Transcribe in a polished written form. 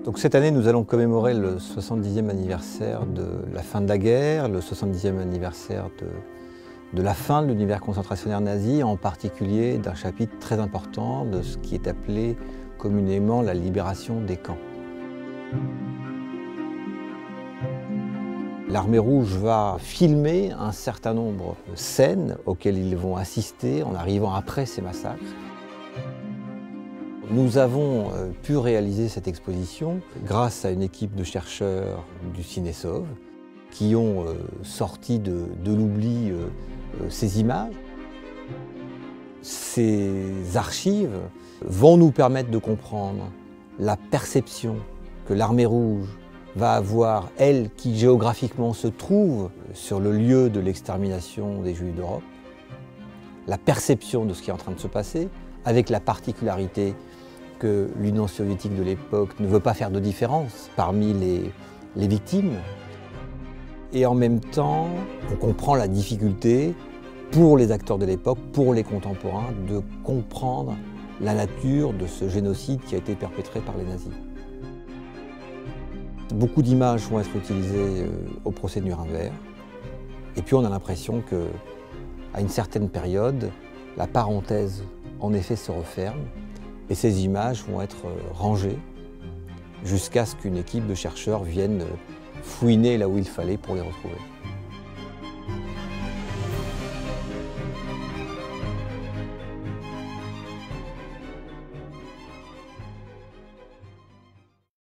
Donc cette année, nous allons commémorer le 70e anniversaire de la fin de la guerre, le 70e anniversaire de la fin de l'univers concentrationnaire nazi, en particulier d'un chapitre très important de ce qui est appelé communément la libération des camps. L'Armée rouge va filmer un certain nombre de scènes auxquelles ils vont assister en arrivant après ces massacres. Nous avons pu réaliser cette exposition grâce à une équipe de chercheurs du Cinesov qui ont sorti de l'oubli ces images. Ces archives vont nous permettre de comprendre la perception que l'Armée rouge va avoir, elle qui géographiquement se trouve sur le lieu de l'extermination des Juifs d'Europe, la perception de ce qui est en train de se passer, avec la particularité que l'Union soviétique de l'époque ne veut pas faire de différence parmi les victimes. Et en même temps, on comprend la difficulté pour les acteurs de l'époque, pour les contemporains, de comprendre la nature de ce génocide qui a été perpétré par les nazis. Beaucoup d'images vont être utilisées au procès de Nuremberg. Et puis on a l'impression qu'à une certaine période, la parenthèse en effet se referme et ces images vont être rangées jusqu'à ce qu'une équipe de chercheurs vienne fouiner là où il fallait pour les retrouver.